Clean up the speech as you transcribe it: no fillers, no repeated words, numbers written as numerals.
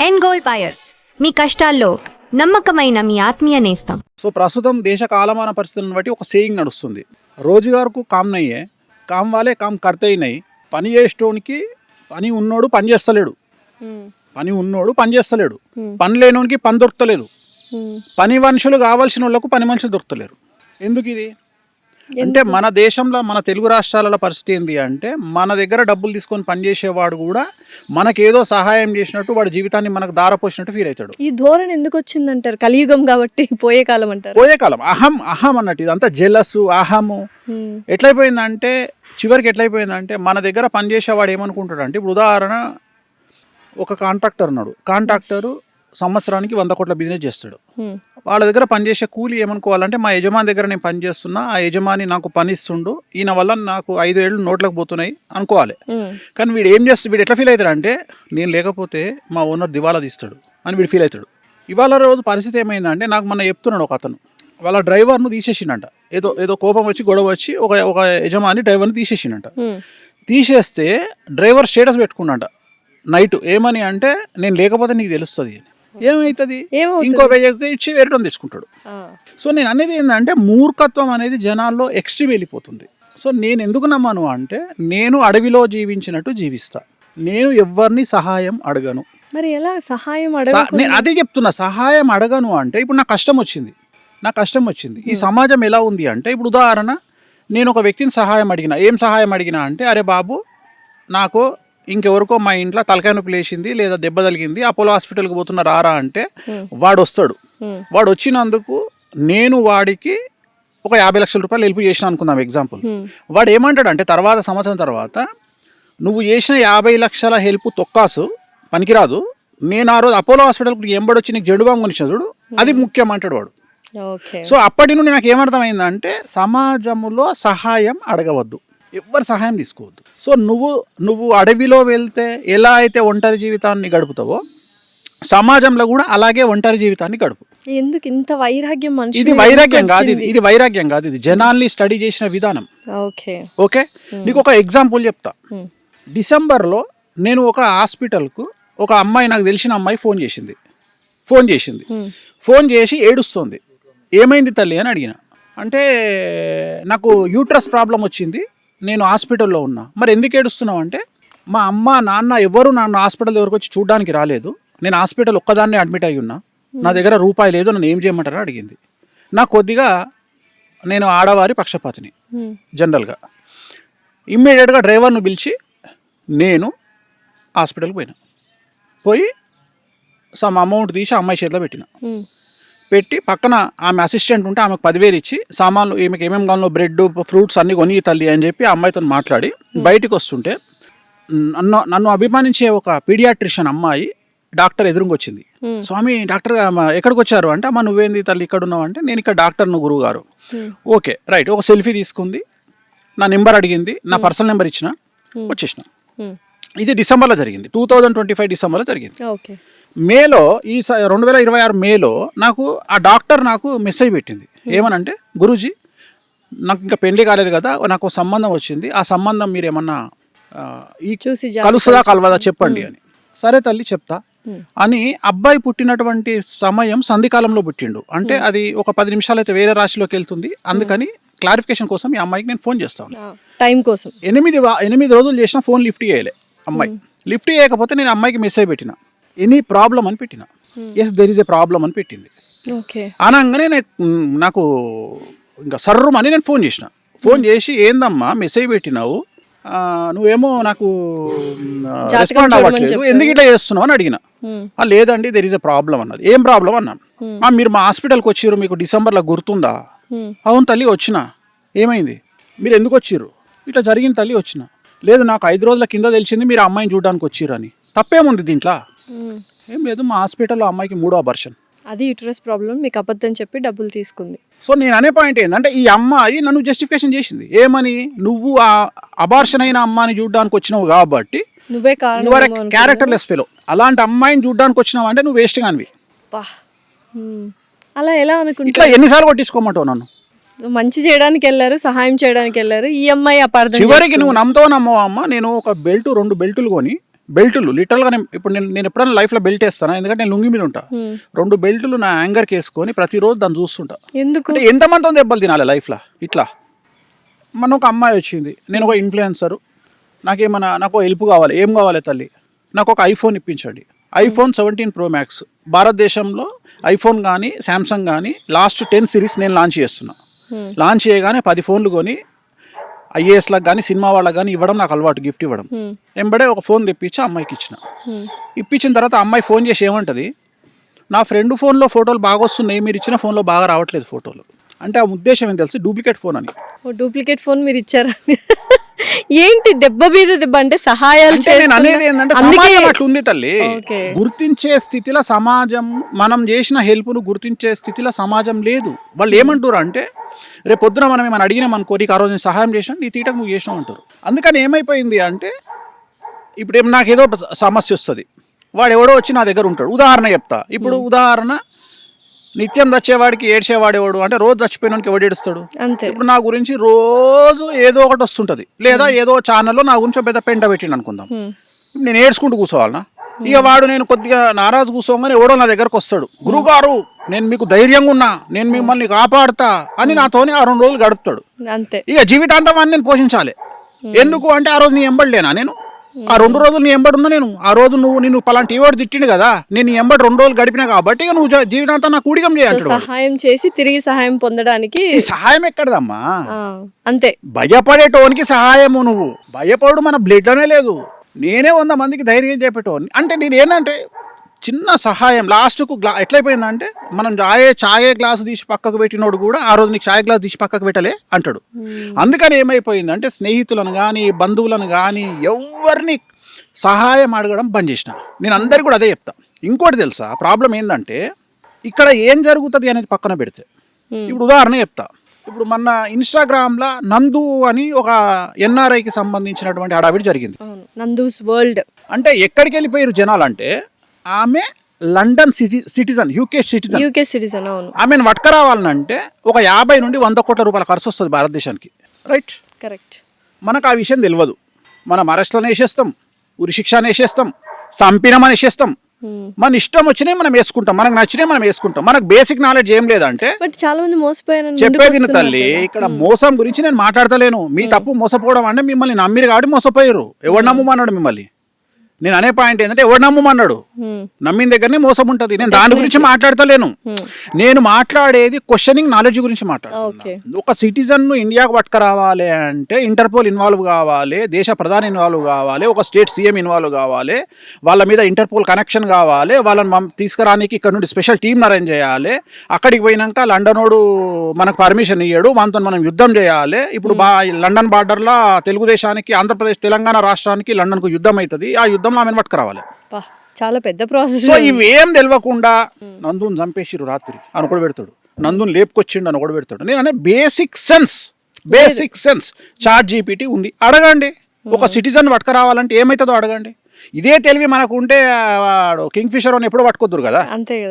End gold buyers, మీ కష్టాల్లో నమ్మకమైన మీ ఆత్మీయ నేస్తం. సో ప్రస్తుతం దేశ కాలమాన పరిస్థితులను బట్టి ఒక సేయింగ్ నడుస్తుంది. రోజుగారుకు కామ్ నయ్యే, కామ్ వాలే కామ్ కర్తే నై. పని చేసేటోనికి పని ఉన్నోడు పని చేస్తలేడు, పని ఉన్నోడు పని చేస్తలేడు, పని లేనోనికి పని దొరకలేదు, పని మనుషులు కావాల్సిన వాళ్ళకు పని మనుషులు దొరకలేరు. ఎందుకు ఇది అంటే మన దేశంలో మన తెలుగు రాష్ట్రాల పరిస్థితి ఏంటి అంటే మన దగ్గర డబ్బులు తీసుకొని పనిచేసేవాడు కూడా మనకేదో సహాయం చేసినట్టు వాడి జీవితాన్ని మనకు దారపోసినట్టు ఫీల్ అవుతాడు. ఈ ధోరణి ఎందుకు వచ్చిందంటారు? కలియుగం కాబట్టి పోయే కాలం అంటారు. పోయే కాలం అహం అన్నట్టు ఇదంతా జెలస్ అహము ఎట్లయిపోయిందంటే చివరికి ఎట్లయిపోయిందంటే మన దగ్గర పనిచేసేవాడు ఏమనుకుంటాడు అంటే ఇప్పుడు ఉదాహరణ ఒక కాంట్రాక్టర్ ఉన్నాడు. కాంట్రాక్టరు సంవత్సరానికి 100 కోట్ల బిజినెస్ చేస్తాడు. వాళ్ళ దగ్గర పనిచేసే కూలి ఏమనుకోవాలంటే మా యజమాని దగ్గర నేను పని చేస్తున్నా, ఆ యజమాని నాకు పని ఇస్తుండు, ఈయన వల్ల నాకు 5 ఏళ్ళు నోట్లకు పోతున్నాయి అనుకోవాలి. కానీ వీడు ఏం చేస్తాడు, వీడు ఎట్లా ఫీల్ అవుతాడు అంటే నేను లేకపోతే మా ఓనర్ దివాలా తీస్తాడు అని వీడు ఫీల్ అవుతాడు. ఇవాళ రోజు పరిస్థితి ఏమైందంటే నాకు మొన్న చెప్తున్నాడు ఒక అతను, వాళ్ళ డ్రైవర్ను తీసేసిండంట. ఏదో కోపం వచ్చి గొడవ వచ్చి ఒక యజమాని డ్రైవర్ని తీసేసిండంట. తీసేస్తే డ్రైవర్ స్టేటస్ పెట్టుకున్నాంట నైట్, ఏమని అంటే నేను లేకపోతే నీకు తెలుస్తుంది. ఏమవుతుంది, ఇంకో 1000 ఇచ్చి వేరటం తెచ్చుకుంటాడు. సో నేను అనేది ఏంటంటే మూర్ఖత్వం అనేది జనాల్లో ఎక్స్ట్రీమ్ వెళ్ళిపోతుంది. సో నేను ఎందుకు నమ్మను అంటే నేను అడవిలో జీవించినట్టు జీవిస్తా, నేను ఎవరిని సహాయం అడగను. మరి ఎలా సహాయం నేను అదే చెప్తున్నా, సహాయం అడగను అంటే ఇప్పుడు నాకు కష్టం వచ్చింది. ఈ సమాజం ఎలా ఉంది అంటే ఇప్పుడు ఉదాహరణ నేను ఒక వ్యక్తిని సహాయం అడిగినా, ఏం సహాయం అడిగినా అంటే అరే బాబు నాకు ఇంకెవరికో మా ఇంట్లో తలకాయ నొప్పి లేచింది లేదా దెబ్బ తగిలింది, అపోలో హాస్పిటల్కి పోతున్నా రారా అంటే వాడు వస్తాడు. వాడు వచ్చినందుకు నేను వాడికి ఒక 50 లక్షల రూపాయలు హెల్ప్ చేసిన అనుకుందాం ఎగ్జాంపుల్. వాడు ఏమంటాడు అంటే సంవత్సరం తర్వాత నువ్వు చేసిన 50 లక్షల హెల్ప్ తొక్కాసు పనికిరాదు, నేను ఆ రోజు అపోలో హాస్పిటల్కి ఎంబడొచ్చి నీకు జెండు బాంబు కొనిచ్చిన చూడు అది ముఖ్యం అంటాడు వాడు. సో అప్పటి నుండి నాకు ఏమర్థమైందంటే సమాజంలో సహాయం అడగవద్దు, ఎవ్వరు సహాయం తీసుకోవద్దు. సో నువ్వు అడవిలో వెళ్తే ఎలా అయితే ఒంటరి జీవితాన్ని గడుపుతావో సమాజంలో కూడా అలాగే ఒంటరి జీవితాన్ని గడుపు. ఎందుకు ఇంత వైరాగ్యం? ఇది వైరాగ్యం కాదు, ఇది జనాల్ని స్టడీ చేసిన విధానం. ఓకే నీకు ఒక ఎగ్జాంపుల్ చెప్తా. డిసెంబర్లో నేను ఒక హాస్పిటల్కు ఒక అమ్మాయి, నాకు తెలిసిన అమ్మాయి ఫోన్ చేసి ఏడుస్తుంది. ఏమైంది తల్లి అని అడిగిన. అంటే నాకు యూట్రస్ ప్రాబ్లం వచ్చింది, నేను హాస్పిటల్లో ఉన్నా. మరి ఎందుకు ఏడుస్తున్నావు అంటే మా అమ్మ నాన్న ఎవరు నన్ను హాస్పిటల్ దగ్గరకు వచ్చి చూడడానికి రాలేదు, నేను హాస్పిటల్ ఒక్కదాన్నే అడ్మిట్ అయ్యి ఉన్నా, నా దగ్గర రూపాయి లేదు, నన్ను ఏం చేయమంటారని అడిగింది. నాకు కొద్దిగా నేను ఆడవారి పక్షపాతిని జనరల్గా. ఇమ్మీడియట్గా డ్రైవర్ను పిలిచి నేను హాస్పిటల్కి పోయి సమ్ అమౌంట్ తీసి అమ్మాయి చేతిలో పెట్టి పక్కన ఆమె అసిస్టెంట్ ఉంటే ఆమెకు 10,000 ఇచ్చి సామాన్లు ఈమెకి ఏమేమి కావాలో బ్రెడ్ ఫ్రూట్స్ అన్నీ కొని తల్లి అని చెప్పి ఆ అమ్మాయితో మాట్లాడి బయటికి వస్తుంటే నన్ను అభిమానించే ఒక పీడియాట్రిషియన్ అమ్మాయి డాక్టర్ ఎదురుగా వచ్చింది. స్వామి డాక్టర్ ఎక్కడికి వచ్చారు అంటే అమ్మ నువ్వేంది తల్లి ఇక్కడ ఉన్నావు అంటే నేను ఇక్కడ డాక్టర్ నువ్వు గురువు గారు. Okay right. ఒక సెల్ఫీ తీసుకుంది, నా నెంబర్ అడిగింది, నా పర్సనల్ నెంబర్ ఇచ్చిన, వచ్చేసిన. ఇది డిసెంబర్లో జరిగింది, 2025 డిసెంబర్లో జరిగింది. మేలో 2026 మేలో నాకు ఆ డాక్టర్ నాకు మెసేజ్ పెట్టింది. ఏమనంటే గురూజీ నాకు ఇంకా పెళ్లి కాలేదు కదా, నాకు సంబంధం వచ్చింది, ఆ సంబంధం మీరు ఏమన్నా కలుస్తుందా కలవదా చెప్పండి అని. సరే తల్లి చెప్తా అని. అబ్బాయి పుట్టినటువంటి సమయం సంధికాలంలో పుట్టిండు అంటే అది ఒక 10 నిమిషాలు అయితే వేరే రాశిలోకి వెళ్తుంది. అందుకని క్లారిఫికేషన్ కోసం ఈ అమ్మాయికి నేను ఫోన్ చేస్తాను టైం కోసం. 8 రోజులు చేసిన ఫోన్ లిఫ్ట్ చేయలే అమ్మాయి. లిఫ్ట్ చేయకపోతే నేను అమ్మాయికి మెసేజ్ పెట్టిన, ఎనీ ప్రాబ్లం అని పెట్టిన. Yes there is a problem అని పెట్టింది. అనగానే నాకు ఇంకా సర్రమని నేను ఫోన్ చేసి ఏందమ్మా మెసేజ్ పెట్టినావు, నువ్వేమో నాకు రెస్పాండ్ అవ్వట్లేదు, ఎందుకు ఇట్లా చేస్తున్నావు అని అడిగిన. లేదండి దెర్ ఈజ్ ఏ ప్రాబ్లం అన్నది. ఏం ప్రాబ్లం అన్నాను. మీరు మా హాస్పిటల్కి వచ్చిర్రు, మీకు డిసెంబర్లో గుర్తుందా? అవును తల్లి వచ్చిన. ఏమైంది, మీరు ఎందుకు వచ్చిర్రు? ఇట్లా జరిగింది తల్లి వచ్చిన. లేదు నాకు 5 రోజుల కింద తెలిసింది మీరు అమ్మాయిని చూడడానికి వచ్చిర్రు అని. తప్పేముంది దీంట్లో? ఏం లేదు, మా హాస్పిటల్లో అమ్మాయికి 3వ అబార్షన్, అది యూట్రస్ ప్రాబ్లం, మీకు అబద్ధం చెప్పి డబ్బులు తీసుకుంది. సో నేను అనే పాయింట్ ఏంటంటే ఈ అమ్మాయి నన్ను జస్టిఫికేషన్ చేసింది. ఏమని, నువ్వు ఆ అబార్షన్ అయిన అమ్మాయిని చూడడానికి వచ్చినావు కాబట్టి నువ్వే క్యారెక్టర్లెస్ ఫెలో, అలాంటి అమ్మాయిని చూడడానికి వచ్చినావు అంటే నువ్వు వేస్ట్ కానివి. అలా ఎలా అనుకుంటా? ఇట్లా ఎన్నిసార్లు కొట్టించుకోమంటావు నన్ను? మంచి చేయడానికి వెళ్ళారు, సహాయం చేయడానికి వెళ్ళారు, ఈ అమ్మాయి అపార్థం. చివరికి నువ్వు నమ్మతావు నమ్మవా అమ్మ, నేను ఒక 2 బెల్టులు కొని బెల్టులు లిటరల్గా ఇప్పుడు నేను ఎప్పుడైనా లైఫ్లో బెల్ట్ వేస్తాను, ఎందుకంటే నేను లుంగి మీద ఉంటా. 2 బెల్టులు నా యాంగర్కి వేసుకొని ప్రతిరోజు దాన్ని చూస్తుంటా. ఎందుకు? అంటే ఎంతమందితో దెబ్బలు తినాలి లైఫ్లో ఇట్లా. మన ఒక అమ్మాయి వచ్చింది, నేను ఒక ఇన్ఫ్లుయెన్సరు, నాకు హెల్ప్ కావాలి. ఏం కావాలి తల్లి? నాకు ఒక ఐఫోన్ ఇప్పించండి. iPhone 17 Pro Max భారతదేశంలో ఐఫోన్ కానీ శాంసంగ్ కానీ లాస్ట్ 10 సిరీస్ నేను లాంచ్ చేస్తున్నా. లాంచ్ చేయగానే 10 ఫోన్లు కొని ఐఏఎస్లకు కానీ సినిమా వాళ్ళకి కానీ ఇవ్వడం నాకు అలవాటు, గిఫ్ట్ ఇవ్వడం. వెంబడే ఒక ఫోన్ తెప్పించి అమ్మాయికి ఇచ్చిన. ఇప్పించిన తర్వాత అమ్మాయి ఫోన్ చేసి ఏమంటది, నా ఫ్రెండ్ ఫోన్లో ఫోటోలు బాగా వస్తున్నాయి, మీరు ఇచ్చిన ఫోన్లో బాగా రావట్లేదు ఫోటోలు. అంటే ఆ ఉద్దేశం ఏం తెలిసి డూప్లికేట్ ఫోన్ అని. డూప్లికేట్ ఫోన్ మీరు ఇచ్చారా? ఏంటి దెబ్బ మీద దెబ్బ అంటే సహాయాలు అంటే నేను అనేది ఏంటంటే సమాజం అట్లా ఉంది తల్లి. ఓకే. గుర్తించే స్థితిలో సమాజం, మనం చేసిన హెల్ప్ను గుర్తించే స్థితిలో సమాజం లేదు. వాళ్ళు ఏమంటారు అంటే రేపు పొద్దున మనం ఏమైనా అడిగినాం అనుకో, నీకు ఆ రోజు నేను సహాయం చేసినా నీ తీటకు నువ్వు చేసినావు అంటారు. అందుకని ఏమైపోయింది అంటే ఇప్పుడు నాకు ఏదో సమస్య వస్తుంది, వాడు ఎవడో వచ్చి నా దగ్గర ఉంటాడు. ఉదాహరణ చెప్తా. ఇప్పుడు ఉదాహరణ, నిత్యం చచ్చేవాడికి ఏడ్చేవాడేవాడు అంటే రోజు చచ్చిపోయినానికి ఎవడు ఏడుస్తాడు? అంతే. ఇప్పుడు నా గురించి రోజు ఏదో ఒకటి వస్తుంటది, లేదా ఏదో ఛానల్లో నా గురించి పెద్ద పెంట పెట్టిండు అనుకుందాం, నేను ఏడ్చుకుంటూ కూర్చోవాలనా? ఇక వాడు నేను కొద్దిగా నారాజు కూర్చోగానే ఎవడో నా దగ్గరకు వస్తాడు, గురుగారు నేను మీకు ధైర్యంగా ఉన్నా, నేను మిమ్మల్ని కాపాడుతా అని నాతోనే ఆ 2 రోజులు గడుపుతాడు. అంతే. ఇక జీవితాంతం అని నేను పోషించాలి. ఎందుకు అంటే ఆ రోజు నీ ఎంబడలేనా నేను? ఆ 2 రోజులు నీ ఎంబడున్నా నేను. ఆ రోజు నిన్ను పలాంటి ఈవాడు తిట్టిండు కదా, నేను నీ ఎంబడి 2 రోజులు గడిపినా కాబట్టి ఇక నువ్వు జీవితాంతం నాకు కూడికం చేయాలి. సహాయం చేసి తిరిగి సహాయం పొందడానికి. ఈ సహాయం ఎక్కడదమ్మా? అంతే. భయపడేటోనికి సహాయము. నువ్వు భయపడు మన బ్లడ్లోనే లేదు. నేనే 100 మందికి ధైర్యం చెప్పేటోని. అంటే నేను ఏంటంటే చిన్న సహాయం లాస్ట్కు ఎట్లయిపోయిందంటే, మనం చాయే గ్లాసు తీసి పక్కకు పెట్టినోడు కూడా ఆ రోజు నీకు చాయ్ గ్లాసు తీసి పక్కకు పెట్టలే అంటాడు. అందుకని ఏమైపోయిందంటే స్నేహితులను కానీ బంధువులను కానీ ఎవరిని సహాయం అడగడం బంద్ చేసిన. నేను అందరికీ కూడా అదే చెప్తా. ఇంకోటి తెలుసా ప్రాబ్లం ఏంటంటే, ఇక్కడ ఏం జరుగుతుంది అనేది పక్కన పెడితే, ఇప్పుడు ఉదాహరణ చెప్తా. ఇప్పుడు మన ఇన్స్టాగ్రామ్లో నందు అని ఒక ఎన్ఆర్ఐకి సంబంధించినటువంటి హడావిడి జరిగింది. నందూస్ వరల్డ్ అంటే ఎక్కడికి వెళ్ళిపోయారు జనాలు అంటే, ఆమె లండన్ సిటిజన్, యూకే సిటిజన్. అవును. ఆమెను పట్టుకురావాలంటే ఒక 50 నుండి 100 కోట్ల రూపాయల ఖర్చు వస్తుంది భారతదేశానికి. రైట్? కరెక్ట్. మనకు ఆ విషయం తెలియదు. మనం అరెస్ట్లను వేసేస్తాం, ఉరి శిక్షను వేసేస్తాం, సంపినమని వేసేస్తాం, మన ఇష్టం వచ్చినాయి మనం వేసుకుంటాం, మనకు నచ్చినాయి మనం వేసుకుంటాం. మనకు బేసిక్ నాలెడ్జ్ ఏం లేదంటే. బట్ చాలా మంది మోసపోయారు. చెప్పేది తల్లి, ఇక్కడ మోసం గురించి నేను మాట్లాడతలేను. మీ తప్పు మోసపోవడం అంటే మిమ్మల్ని నమ్మిరు కాబట్టి మోసపోయారు. ఎవడు నమ్మమన్నాడు మిమ్మల్ని? నేను అనే పాయింట్ ఏంటంటే ఎవడు నమ్మమన్నాడు? నమ్మిన దగ్గరనే మోసం ఉంటుంది. నేను దాని గురించి మాట్లాడతలేను. నేను మాట్లాడేది క్వశ్చనింగ్ నాలెడ్జ్ గురించి మాట్లాడుతున్నాను. ఒక సిటిజన్ ను ఇండియాకు పట్టుకురావాలి అంటే ఇంటర్పోల్ ఇన్వాల్వ్ కావాలి, దేశ ప్రధాని ఇన్వాల్వ్ కావాలి, ఒక స్టేట్ సీఎం ఇన్వాల్వ్ కావాలి, వాళ్ళ మీద ఇంటర్పోల్ కనెక్షన్ కావాలి, వాళ్ళని తీసుకురానికి ఇక్కడ నుండి స్పెషల్ టీమ్ అరేంజ్ చేయాలి. అక్కడికి పోయినాక లండనోడు మనకు పర్మిషన్ ఇయ్యాడు, మనతో మనం యుద్ధం చేయాలి. ఇప్పుడు లండన్ బార్డర్లో తెలుగుదేశానికి, ఆంధ్రప్రదేశ్ తెలంగాణ రాష్ట్రానికి లండన్కు యుద్ధం అవుతుంది. ఆ యుద్ధంలో ఆమెను పట్టుకురావాలి. చాలా పెద్ద ప్రాసెస్. సో ఇవేం తెలియకుండా నందుని చంపేసిరు రాత్రి అని ఒకడు పెడతాడు, నందుని లేపుకొచ్చిండు అని ఒకడు పెడతాడు. నేను అనే బేసిక్ సెన్స్ చాట్ జీపీటీ ఉంది, అడగండి. ఒక సిటిజన్ పట్టుకురావాలంటే ఏమవుతుందో అడగండి. ఇదే తెలివి మనకు ఉంటే కింగ్ ఫిషర్ అని ఎప్పుడు పట్టుకోద్దురు కదా. అంతే కదా.